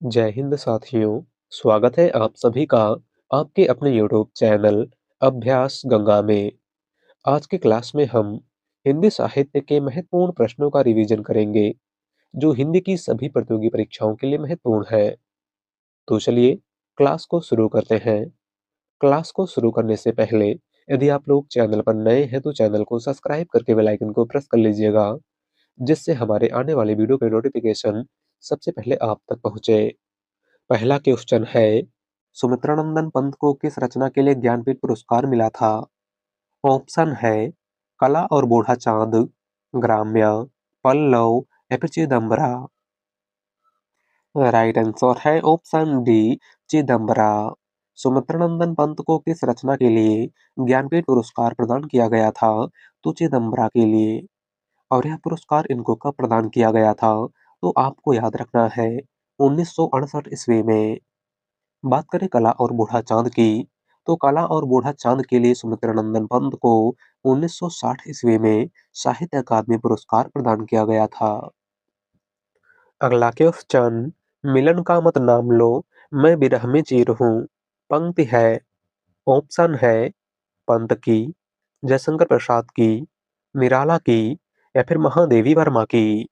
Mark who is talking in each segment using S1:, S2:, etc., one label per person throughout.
S1: जय हिंद साथियों, स्वागत है आप सभी का आपके अपने यूट्यूब चैनल अभ्यास गंगा में। आज की क्लास में हम हिंदी साहित्य के महत्वपूर्ण प्रश्नों का रिवीजन करेंगे, जो हिंदी की सभी प्रतियोगी परीक्षाओं के लिए महत्वपूर्ण है। तो चलिए क्लास को शुरू करते हैं। क्लास को शुरू करने से पहले यदि आप लोग चैनल पर नए हैं तो चैनल को सब्सक्राइब करके बेल आइकन को प्रेस कर लीजिएगा, जिससे हमारे आने वाले वीडियो के नोटिफिकेशन सबसे पहले आप तक पहुंचे। पहला क्वेश्चन है, सुमित्रानंदन पंत को किस रचना के लिए ज्ञानपीठ पुरस्कार मिला था? ऑप्शन है कला और बूढ़ा चांद, ग्राम्य, पल्लव या फिर चिदम्बरा। राइट आंसर है ऑप्शन डी, चिदम्बरा। सुमित्रानंदन पंत को किस रचना के लिए ज्ञानपीठ पुरस्कार प्रदान किया गया था? तो चिदम्बरा के लिए। और यह पुरस्कार इनको कब प्रदान किया गया था? तो आपको याद रखना है 1968 ईस्वी में। बात करें कला और बूढ़ा चांद की, तो कला और बूढ़ा चांद के लिए सुमित्रानंदन पंत को 1960 ईस्वी में साहित्य अकादमी पुरस्कार प्रदान किया गया था। अगला क्वेश्चन, मिलन का मत नाम लो, मैं विरह में चीर हूँ। पंक्ति है, ऑप्शन है पंत की, जयशंकर प्रसाद की, निराला की या फिर महादेवी वर्मा की।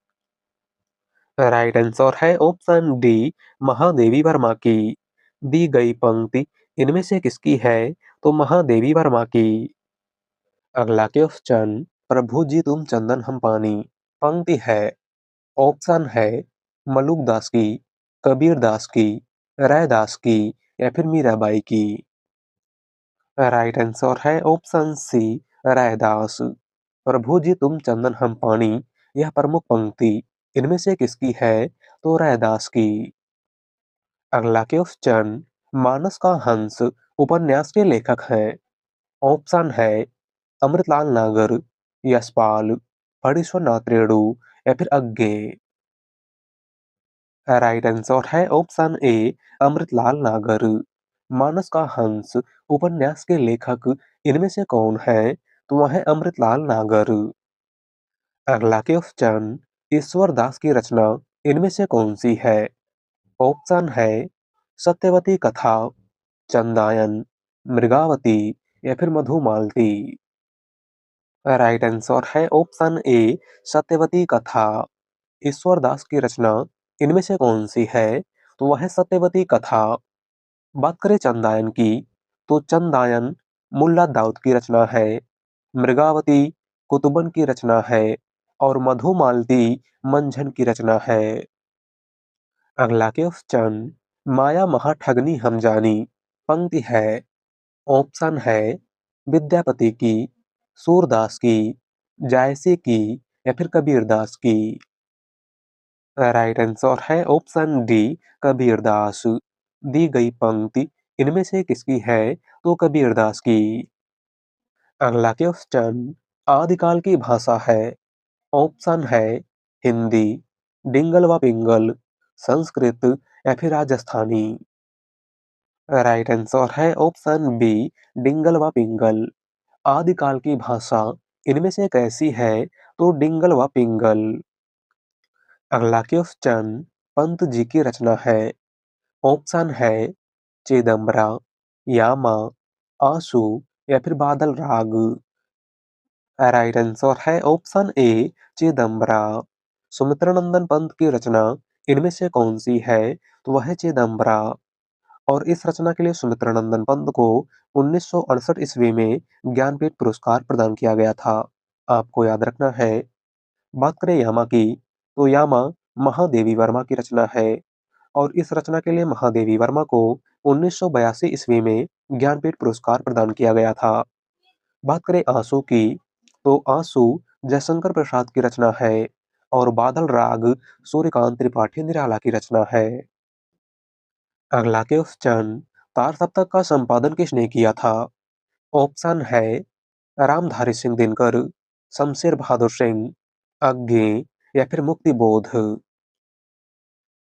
S1: राइट आंसर है ऑप्शन डी, महादेवी वर्मा की। दी गई पंक्ति इनमें से किसकी है? तो महादेवी वर्मा की। अगला क्वेश्चन, प्रभु जी तुम चंदन हम पानी। पंक्ति है, ऑप्शन है मलुक दास की, कबीर दास की, रैदास की या फिर मीराबाई की। राइट आंसर है ऑप्शन सी, रैदास। प्रभु जी तुम चंदन हम पानी, यह प्रमुख पंक्ति इनमें से किसकी है? तो रैदास की। अगला क्वेश्चन, मानस का हंस उपन्यास के लेखक हैं। ऑप्शन है अमृतलाल नागर, यशपाल, फणीश्वरनाथ रेणु या फिर अज्ञे। राइट आंसर है ऑप्शन ए, अमृतलाल नागर। मानस का हंस उपन्यास के लेखक इनमें से कौन है? तो वह है अमृतलाल नागर। अगला क्वेश्चन, ईश्वर दास की रचना इनमें से कौन सी है? ऑप्शन है सत्यवती कथा, चंदायन, मृगावती या फिर मधुमालती। राइट आंसर है ऑप्शन ए, सत्यवती कथा। ईश्वर दास की रचना इनमें से कौन सी है? तो वह है सत्यवती कथा। बात करें चंदायन की, तो चंदायन मुल्ला दाऊद की रचना है, मृगावती कुतुबन की रचना है और मधुमालती मंझन की रचना है। अगला क्वेश्चन, माया महाठगनी हम जानी। पंक्ति है, ऑप्शन है विद्यापति की, सूरदास की, जायसी की या फिर कबीरदास की। राइट आंसर है ऑप्शन डी, कबीरदास। दी गई पंक्ति इनमें से किसकी है? तो कबीरदास की। अगला क्वेश्चन, आदिकाल की भाषा है। ऑप्शन है हिंदी, डिंगल व पिंगल, संस्कृत या फिर राजस्थानी। राइट आंसर है ऑप्शन बी, डिंगल व पिंगल। आदिकाल की भाषा इनमें से कैसी है? तो डिंगल व पिंगल। अगला क्वेश्चन, पंत जी की रचना है। ऑप्शन है चिदम्बरा, यामा, आंसू या फिर बादल राग। राइट आंसर है ऑप्शन ए, चिदम्बरा। सुमित्रानंदन पंत की रचना इनमें से कौन सी है? तो वह है चिदम्बरा। और इस रचना के लिए सुमित्रानंदन पंत को 1968 ईस्वी में ज्ञानपीठ पुरस्कार प्रदान किया गया था। आपको याद रखना है। बात करें यामा की, तो यामा महादेवी वर्मा की रचना है और इस रचना के लिए महादेवी वर्मा को 1982 ईस्वी में ज्ञानपीठ पुरस्कार प्रदान किया गया था। बात करें आंसू की, तो आंसू जयशंकर प्रसाद की रचना है और बादल राग सूर्यकांत त्रिपाठी निराला की रचना है। अगला क्वेश्चन, तार सप्तक का संपादन किसने किया था? ऑप्शन है रामधारी सिंह दिनकर, शमशेर बहादुर सिंह, अज्ञे या फिर मुक्तिबोध।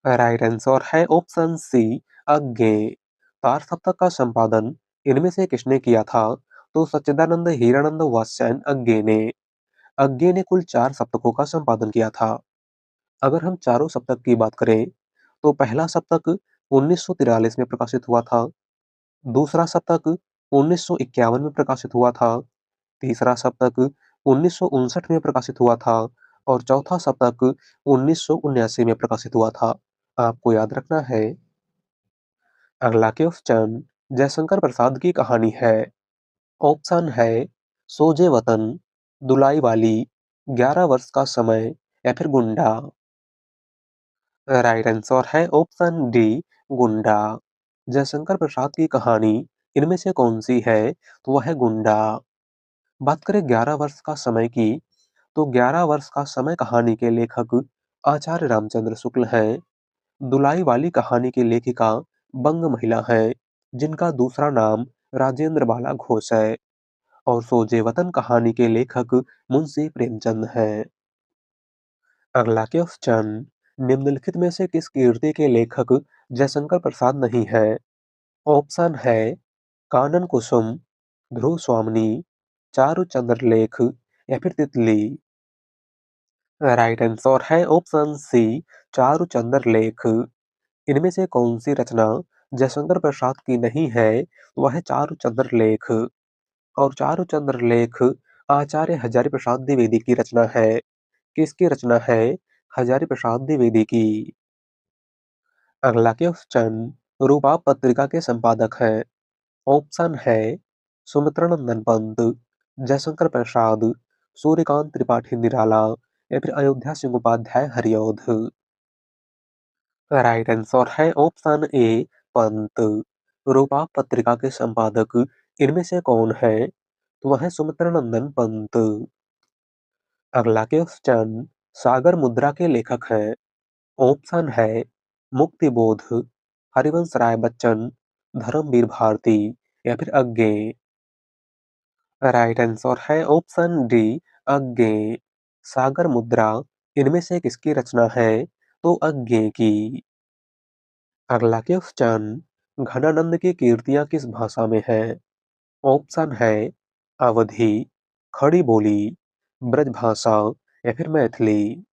S1: राइट आंसर है ऑप्शन सी, अज्ञे। तार सप्तक का संपादन इनमें से किसने किया था? तो सच्चिदानंद हीरानंद वात्स्यायन अज्ञे ने। अज्ञे ने कुल 4 सप्तकों का संपादन किया था। अगर हम चारों सप्तक की बात करें, तो पहला सप्तक 1943 में प्रकाशित हुआ था, दूसरा सप्तक 1951 में प्रकाशित हुआ था, तीसरा सप्तक 1959 में प्रकाशित हुआ था और चौथा सप्तक 1979 में प्रकाशित हुआ था। आपको याद रखना है। अगला क्वेश्चन जयशंकर प्रसाद की कहानी है। ऑप्शन है सोजे वतन, दुलाई वाली, 11 वर्ष का समय या फिर गुंडा। राइट आंसर है ऑप्शन डी, गुंडा। जयशंकर प्रसाद की कहानी इनमें से कौन सी है? तो वह है गुंडा। बात करें 11 वर्ष का समय की, तो 11 वर्ष का समय कहानी के लेखक आचार्य रामचंद्र शुक्ल हैं। दुलाई वाली कहानी की लेखिका बंग महिला है, जिनका दूसरा नाम राजेंद्र बाला घोष है। और सोजे वतन कहानी के लेखक मुंशी प्रेमचंद हैं। अगला क्वेश्चन निम्नलिखित में से किस कीर्ति के लेखक जयशंकर प्रसाद नहीं है? ऑप्शन है कानन कुसुम, ध्रुव स्वामिनी, चारुचंद्र लेख या फिर तितली। राइट आंसर है ऑप्शन सी, चारुचंद्र लेख। इनमें से कौन सी रचना जयशंकर प्रसाद की नहीं है? वह है चारुचंद्र लेख। और चारुचंद्र लेख आचार्य हजारी प्रसाद द्विवेदी की रचना है। किसकी रचना है? हजारी प्रसाद द्विवेदी की। अगला क्वेश्चन रूपा पत्रिका के संपादक हैं। ऑप्शन है सुमित्रानंदन पंत, जयशंकर प्रसाद, सूर्यकांत त्रिपाठी निराला या फिर अयोध्या सिंह उपाध्याय हरिऔध। राइट आंसर है ऑप्शन ए, पंत। रूपा पत्रिका के संपादक इनमें से कौन है? तो वह है सुमित्रानंदन पंत। अगला क्वेश्चन सागर मुद्रा के लेखक हैं। ऑप्शन है मुक्तिबोध, हरिवंश राय बच्चन, धर्मवीर भारती या फिर अज्ञे। राइट आंसर है ऑप्शन डी, अज्ञे। सागर मुद्रा इनमें से किसकी रचना है? तो अज्ञे की। अगला क्वेश्चन घनानंद की कीर्तियां किस भाषा में है? ऑप्शन है अवधी, खड़ी बोली, ब्रजभाषा या फिर मैथिली।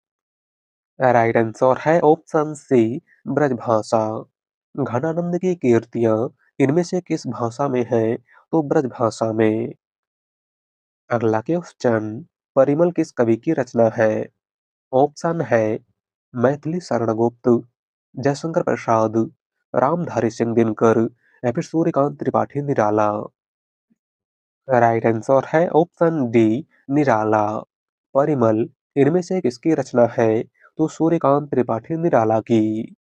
S1: राइट आंसर है ऑप्शन सी, ब्रजभाषा। घनानंद की कीर्तियां इनमें से किस भाषा में है? तो ब्रजभाषा में। अगला क्वेश्चन परिमल किस कवि की रचना है? ऑप्शन है मैथिली शरणगुप्त, जयशंकर प्रसाद, रामधारी सिंह दिनकर या फिर सूर्यकांत त्रिपाठी निराला। राइट आंसर है ऑप्शन डी, निराला। परिमल इनमें से किसकी रचना है? तो सूर्यकांत त्रिपाठी निराला की।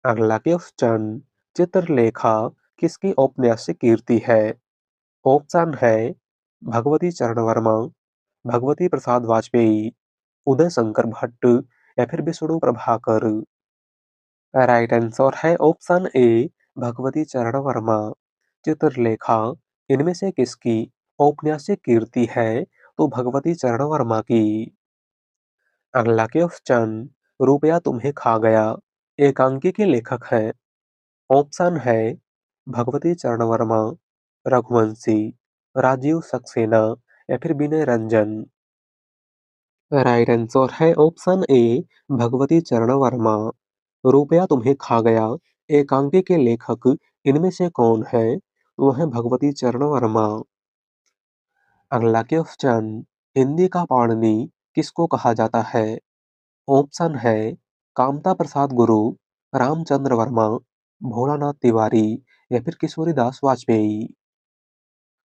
S1: अगला क्वेश्चन चित्रलेखा किसकी औपन्यासिक कीर्ति है? ऑप्शन है भगवती चरण वर्मा, भगवती प्रसाद वाजपेयी, उदय शंकर भट्ट या फिर विष्णु प्रभाकर। राइट आंसर है ऑप्शन ए, भगवती चरण वर्मा। चित्रलेखा इनमें से किसकी औपन्यासिक कीर्ति है? तो भगवती चरण वर्मा की। अगला क्वेश्चन रुपया तुम्हें खा गया एकांकी के लेखक हैं। ऑप्शन है भगवती चरण वर्मा, रघुवंशी, राजीव सक्सेना या फिर विनय रंजन। राइट आंसर है ऑप्शन ए, भगवती चरण वर्मा। रुपया तुम्हें खा गया एकांकी के लेखक इनमें से कौन है? वह है भगवती चरण वर्मा। अगला क्वेश्चन हिंदी का पाणिनि किसको कहा जाता है? ऑप्शन है कामता प्रसाद गुरु, रामचंद्र वर्मा, भोलानाथ तिवारी या फिर किशोरीदास वाजपेयी।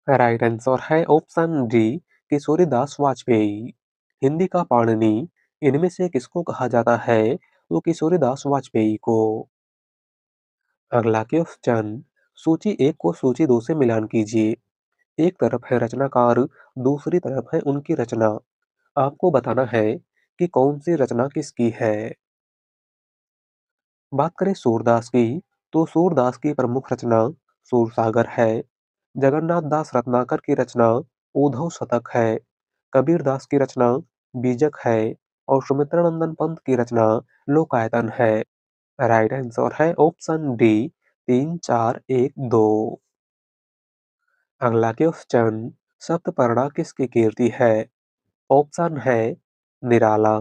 S1: राइट आंसर है ऑप्शन डी, किशोरीदास वाजपेयी। हिंदी का पाणिनि इनमें से किसको कहा जाता है? तो किशोरीदास वाजपेयी को। अगला क्वेश्चन सूची एक को सूची दो से मिलान कीजिए। एक तरफ है रचनाकार, दूसरी तरफ है उनकी रचना। आपको बताना है कि कौन सी रचना किसकी है। बात करें सूरदास की, तो सूरदास की प्रमुख रचना सूरसागर है। जगन्नाथ दास रत्नाकर की रचना उद्धव शतक है। कबीरदास की रचना बीजक है और सुमित्रानंदन पंत की रचना लोकायतन है। राइट आंसर है ऑप्शन डी, 3 4 1 2। अगला क्वेश्चन सप्तपर्णा किसकी कीर्ति है? ऑप्शन है निराला,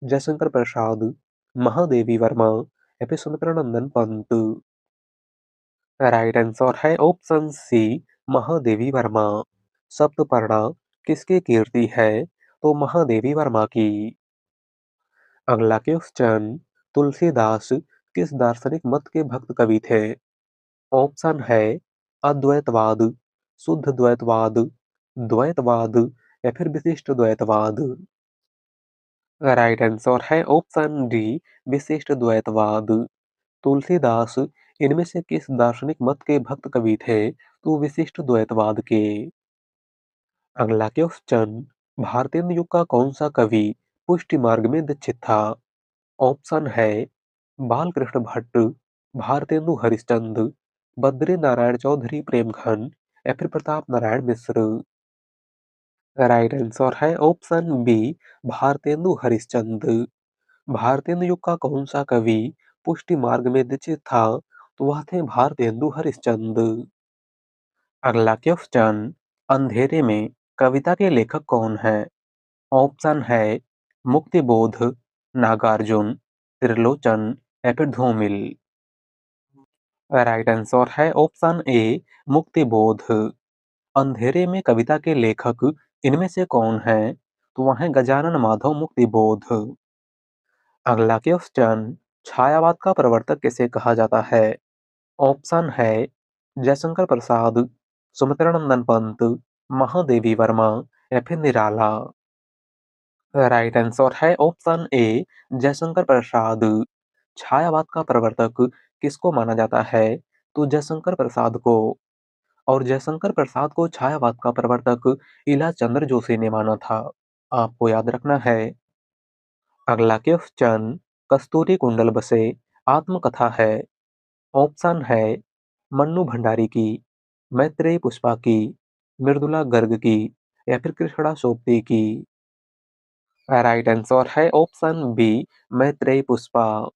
S1: जयशंकर प्रसाद, महादेवी वर्मा या फिर सुमित्रानंदन पंत। राइट आंसर है ऑप्शन सी, महादेवी वर्मा। सप्तपर्णा किसकी कीर्ति है? तो महादेवी वर्मा की। अगला क्वेश्चन, तुलसीदास किस दार्शनिक मत के भक्त कवि थे? ऑप्शन है अद्वैतवाद, शुद्ध द्वैतवाद, द्वैतवाद या फिर विशिष्ट द्वैतवाद। राइट आंसर है ऑप्शन डी, विशिष्ट द्वैतवाद। तुलसीदास इनमें से किस दार्शनिक मत के भक्त कवि थे? तो विशिष्ट द्वैतवाद के। अगला क्वेश्चन, भारतेंदु युग का कौन सा कवि पुष्टि मार्ग में दीक्षित था? ऑप्शन है बालकृष्ण भट्ट, भारतेंदु हरिश्चंद्र, बद्री नारायण चौधरी प्रेमघन या फिर प्रताप नारायण मिश्र। राइट आंसर है ऑप्शन बी, भारतेंदु हरिश्चंद्र। भारतेंदु युग का कौन सा कवि पुष्टि मार्ग में दीक्षित था? तो वह थे भारतेंदु हरिश्चंद्र। अगला क्वेश्चन, अंधेरे में कविता के लेखक कौन है? ऑप्शन है मुक्तिबोध, नागार्जुन, त्रिलोचन या फिर धूमिल। राइट आंसर है ऑप्शन ए, मुक्तिबोध। अंधेरे में कविता के लेखक इनमें से कौन है? तो वह है गजानन माधव मुक्तिबोध। अगला क्वेश्चन, छायावाद का प्रवर्तक किसे कहा जाता है? ऑप्शन है जयशंकर प्रसाद, सुमित्रानंदन पंत, महादेवी वर्मा या फिर निराला। राइट आंसर है ऑप्शन ए, जयशंकर प्रसाद। छायावाद का प्रवर्तक किसको माना जाता है? तो जयशंकर प्रसाद को। और जयशंकर प्रसाद को छायावाद का प्रवर्तक इला चंद्र जोशी ने माना था। आपको याद रखना है। अगला क्वेश्चन, कस्तूरी कुंडल बसे आत्मकथा है। ऑप्शन है मन्नू भंडारी की, मैत्रेयी पुष्पा की, मृदुला गर्ग की या फिर कृष्णा सोपती की। राइट आंसर है ऑप्शन बी, मैत्रेयी पुष्पा।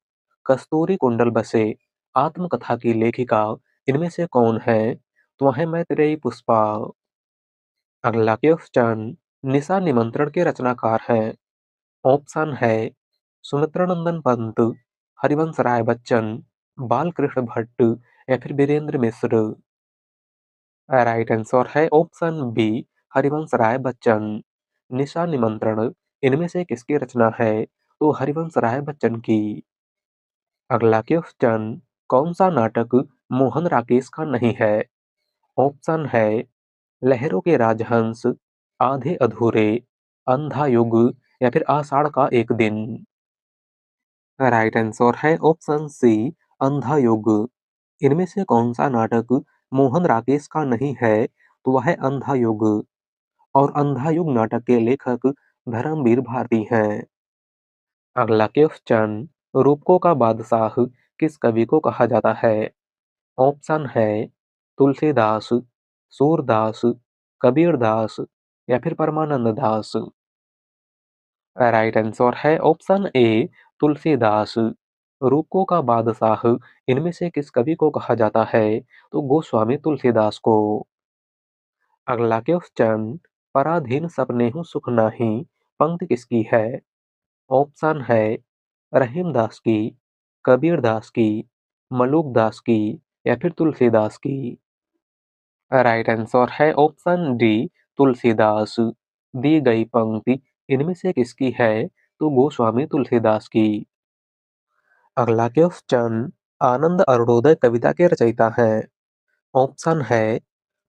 S1: कस्तूरी कुंडल बसे आत्मकथा की लेखिका इनमें से कौन है? तो वह है मैत्रेयी पुष्पा। अगला क्वेश्चन, निशा निमंत्रण के रचनाकार हैं। ऑप्शन है सुमित्रानंदन पंत, हरिवंश राय बच्चन, बालकृष्ण भट्ट या फिर वीरेंद्र मिश्र। राइट आंसर है ऑप्शन बी, हरिवंश राय बच्चन। निशा निमंत्रण इनमें से किसकी रचना है? तो हरिवंश राय बच्चन की। अगला क्वेश्चन, कौन सा नाटक मोहन राकेश का नहीं है? ऑप्शन है लहरों के राजहंस, आधे अधूरे, अंधा युग या फिर आषाढ़ का एक दिन। राइट आंसर है ऑप्शन सी, अंधा युग। इनमें से कौन सा नाटक मोहन राकेश का नहीं है? तो वह है अंधा युग। और अंधा युग नाटक के लेखक धर्मवीर भारती हैं। अगला क्वेश्चन, रूपकों का बादशाह किस कवि को कहा जाता है? ऑप्शन है तुलसीदास, सूरदास, कबीरदास या फिर परमानंद दास। राइट आंसर है ऑप्शन ए, तुलसीदास। रूपकों का बादशाह इनमें से किस कवि को कहा जाता है? तो गोस्वामी तुलसीदास को। अगला क्वेश्चन, पराधीन सपनेहु सुख नाही पंक्ति किसकी है? ऑप्शन है रहीमदास की, कबीरदास की, मलूकदास की या फिर तुलसीदास की। राइट आंसर है ऑप्शन डी, तुलसीदास। दी गई पंक्ति इनमें से किसकी है? तो गोस्वामी तुलसीदास की। अगला क्वेश्चन, आनंद अरुणोदय कविता के रचयिता हैं। ऑप्शन है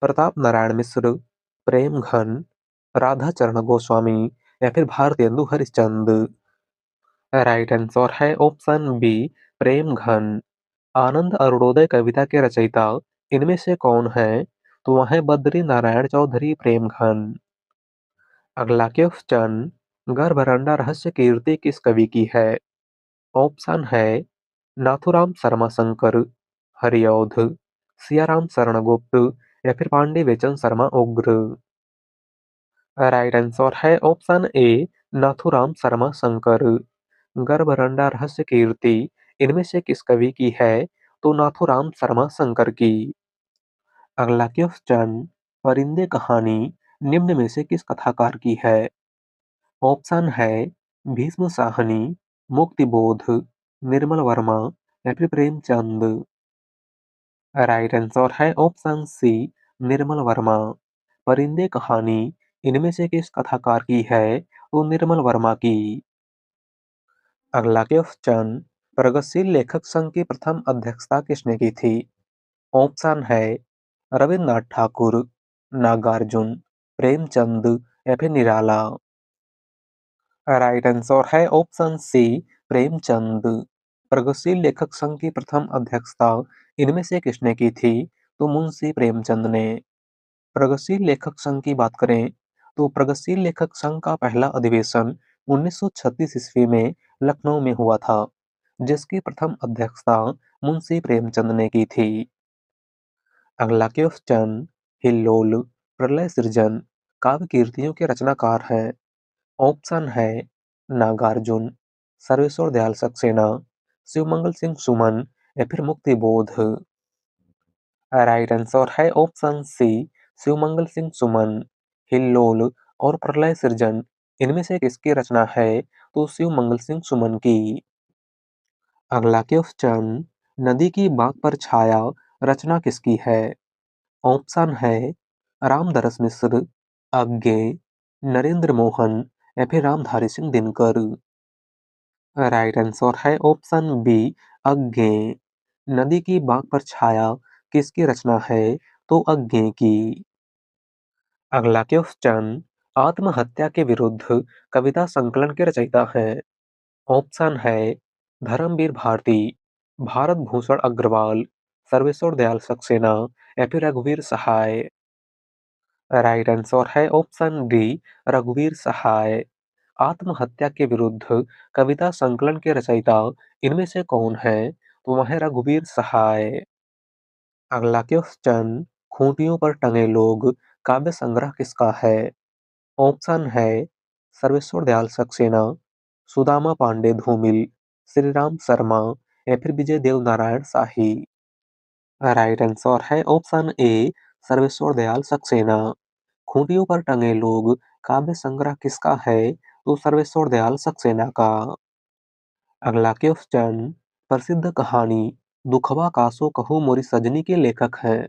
S1: प्रताप नारायण मिश्र, प्रेमघन, राधा चरण गोस्वामी या फिर भारतेंदु हरिश्चंद्र। राइट आंसर है ऑप्शन बी, प्रेमघन। आनंद अरुणोदय कविता के रचयिता इनमें से कौन है? तो वह है बद्री नारायण चौधरी प्रेमघन। अगला क्वेश्चन, गर्भरंडा रहस्य कीर्ति किस कवि की है? ऑप्शन है नाथुराम शर्मा शंकर, हरिऔध, सियाराम शरण गुप्त या फिर पांडे बेचन शर्मा उग्र। राइट आंसर है ऑप्शन ए, नाथुराम शर्मा शंकर। गर्भरंडा रहस्य कीर्ति इनमें से किस कवि की है? तो नाथुराम शर्मा शंकर की। अगला क्वेश्चन, परिंदे कहानी निम्न में से किस कथाकार की है? ऑप्शन है भीष्म साहनी, मुक्तिबोध, निर्मल वर्मा या फिर प्रेमचंद। राइट आंसर है ऑप्शन सी, निर्मल वर्मा। परिंदे कहानी इनमें से किस कथाकार की है? तो निर्मल वर्मा की। अगला क्वेश्चन, प्रगतिशील लेखक संघ की प्रथम अध्यक्षता किसने की थी? ऑप्शन है रविन्द्रनाथ ठाकुर, नागार्जुन, प्रेमचंद या फिर निराला। राइट आंसर है ऑप्शन सी, प्रेमचंद। प्रगतिशील लेखक संघ की प्रथम अध्यक्षता इनमें से किसने की थी? तो मुंशी प्रेमचंद ने। प्रगतिशील लेखक संघ की बात करें तो प्रगतिशील लेखक संघ का पहला अधिवेशन 1936 ईस्वी में लखनऊ में हुआ था, जिसकी प्रथम अध्यक्षता मुंशी प्रेमचंद ने की थी। अगला क्वेश्चन, हिल्लोल, प्रलय सृजन काव्य कीर्तियों के रचनाकार हैं? ऑप्शन है नागार्जुन, सर्वेश्वर दयाल सक्सेना, शिवमंगल सिंह सुमन या फिर मुक्ति बोध। राइट आंसर है ऑप्शन सी, शिवमंगल सिंह सुमन। हिल्लोल और प्रलय सृजन इनमें से किसकी रचना है? तो शिवमंगल सिंह सुमन की। अगला क्वेश्चन, नदी की बाग पर छाया रचना किसकी है? ऑप्शन है रामदरस मिश्र, अज्ञे, नरेंद्र मोहन या फिर रामधारी सिंह दिनकर। राइट आंसर है ऑप्शन बी, अज्ञे। नदी की बाग पर छाया किसकी रचना है? तो अज्ञे की। अगला क्वेश्चन, आत्महत्या के विरुद्ध कविता संकलन के रचयिता हैं? ऑप्शन है धर्मवीर भारती, भारत भूषण अग्रवाल, सर्वेश्वर दयाल सक्सेना या फिर रघुवीर सहाय। राइट आंसर है ऑप्शन डी, रघुवीर सहाय। आत्महत्या के विरुद्ध कविता संकलन के रचयिता इनमें से कौन है? तो वह है रघुवीर सहाय। अगला क्वेश्चन, खूंटियों पर टंगे लोग काव्य संग्रह किसका है? ऑप्शन है सर्वेश्वर दयाल सक्सेना, सुदामा पांडे धूमिल, श्रीराम शर्मा या फिर विजय देव नारायण शाही। राइट आंसर है ऑप्शन ए, सर्वेश्वर दयाल सक्सेना। खूंटियों पर टंगे लोग काव्य संग्रह किसका है? तो सर्वेश्वर दयाल सक्सेना का। अगला क्वेश्चन, प्रसिद्ध कहानी दुखवा कासो कहूँ मोरी सजनी के लेखक हैं?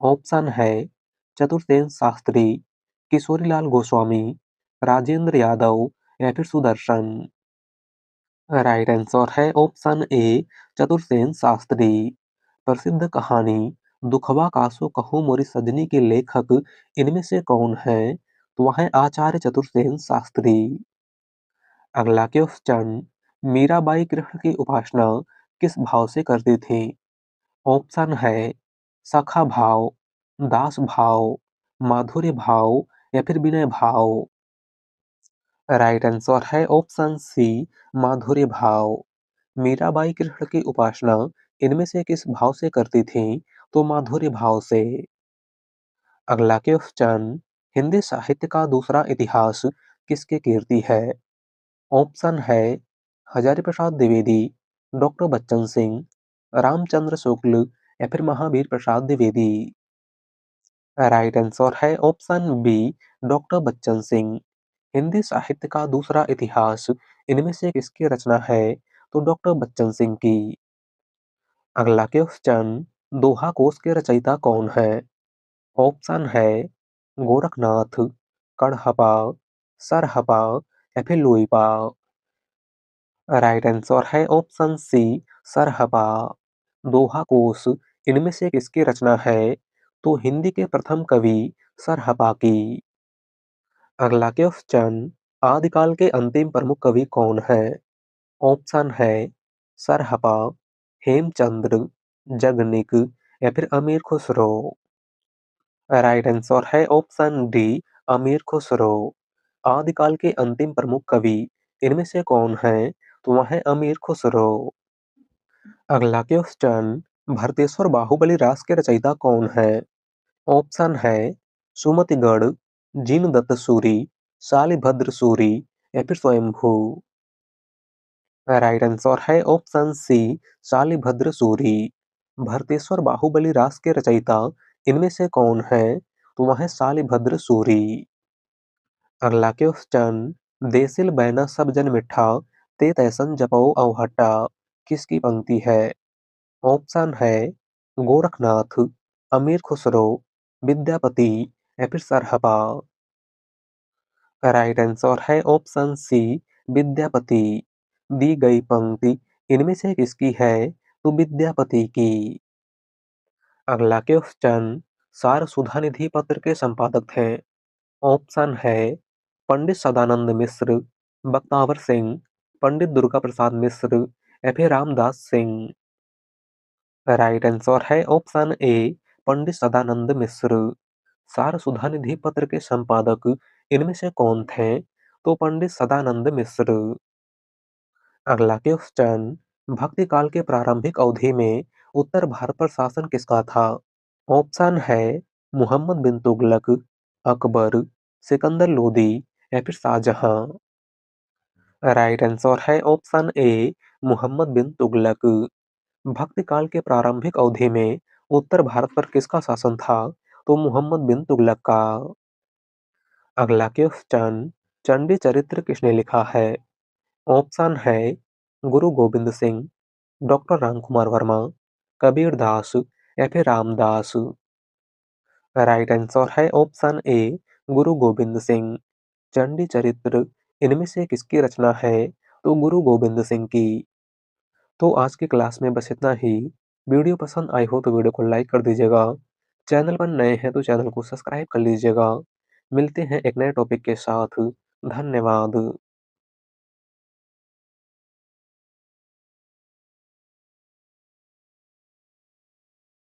S1: ऑप्शन है चतुर्सेन शास्त्री, किशोरीलाल गोस्वामी, राजेंद्र यादव या फिर सुदर्शन। राइट आंसर है ऑप्शन ए, चतुर्सेन शास्त्री। प्रसिद्ध कहानी दुखवा कासो कहूँ मोरी सजनी के लेखक इनमें से कौन है? तो वह है आचार्य चतुर्सेन शास्त्री। अगला क्वेश्चन, मीराबाई कृष्ण की उपासना किस भाव से करती थी? ऑप्शन है सखा भाव, दास भाव, माधुर्य भाव या फिर विनय भाव। राइट आंसर है ऑप्शन सी, माधुर्य भाव। मीराबाई कृष्ण की उपासना इनमें से किस भाव से करती थी? तो माधुर्य भाव से। अगला क्वेश्चन, हिंदी साहित्य का दूसरा इतिहास किसकी कीर्ति है? ऑप्शन है हजारी प्रसाद द्विवेदी, डॉक्टर बच्चन सिंह, रामचंद्र शुक्ल या फिर महावीर प्रसाद द्विवेदी। राइट आंसर है option B, doctor Bachchan Singh. Hindi साहित्य का दूसरा इतिहास इनमें से किसकी रचना है? तो डॉक्टर बच्चन सिंह की। अगला क्वेश्चन, दोहा कोश के रचयिता कौन है? ऑप्शन है गोरखनाथ, कड़हपा, सरहपा या फिर लोईपा। राइट आंसर है ऑप्शन सी, सरहपा। दोहा कोश इनमें से किसकी रचना है? तो हिंदी के प्रथम कवि सरहपा की। अगला क्वेश्चन, आदिकाल के अंतिम प्रमुख कवि कौन है? ऑप्शन है सरहपा, हेमचंद्र, जगनिक या फिर अमीर खुसरो। राइट आंसर है ऑप्शन डी, अमीर खुसरो। आदिकाल के अंतिम प्रमुख कवि इनमें से कौन है? तो वह है अमीर खुसरो। अगला क्वेश्चन, भरतेश्वर बाहुबली रास के रचयिता कौन है? ऑप्शन है सुमतिगढ़, जिनदत्त सूरी, शालिभद्र सूरी या फिर स्वयंभू। राइट आंसर है ऑप्शन सी, शालिभद्र सूरी। भरतेश्वर बाहुबली रास के रचयिता इनमें से कौन है? तो वह है शालिभद्र सूरी। अगला क्वेश्चन, देसिल बैना सब जन मिठा ते तैसन जपऊ अवहट्टा किसकी पंक्ति है? ऑप्शन है गोरखनाथ, अमीर खुसरो, विद्यापति या फिर सरहपा। राइट आंसर है ऑप्शन सी विद्यापति। दी गई पंक्ति इनमें से किसकी है? तो विद्यापति की। अगला क्वेश्चन, सार सुधा निधि पत्र के संपादक थे। ऑप्शन है पंडित सदानंद मिश्र, बख्तावर सिंह, पंडित दुर्गा प्रसाद मिश्र या फिर रामदास सिंह। राइट आंसर है ऑप्शन ए पंडित सदानंद मिश्र। सार सुधा निधि पत्र के संपादक इनमें से कौन थे? तो पंडित सदानंद मिश्र। अगला क्वेश्चन, भक्ति काल के प्रारंभिक अवधि में उत्तर भारत पर शासन किसका था? ऑप्शन है मुहम्मद बिन तुगलक, अकबर, सिकंदर लोदी या फिर शाहजहां। राइट आंसर है ऑप्शन ए मुहम्मद बिन तुगलक। भक्ति काल के प्रारंभिक अवधि में उत्तर भारत पर किसका शासन था? तो मुहम्मद बिन तुगलक का। अगला क्वेश्चन, चंडी चरित्र किसने लिखा है? ऑप्शन है गुरु गोविंद सिंह, डॉक्टर रामकुमार वर्मा, कबीर दास या फिर रामदास। राइट आंसर है ऑप्शन ए गुरु गोविंद सिंह। चंडी चरित्र इनमें से किसकी रचना है? तो गुरु गोविंद सिंह की। तो आज की क्लास में बस इतना ही। वीडियो पसंद आई हो तो वीडियो को लाइक कर दीजिएगा। चैनल पर नए हैं तो चैनल को सब्सक्राइब कर लीजिएगा। मिलते हैं एक नए टॉपिक के साथ। धन्यवाद।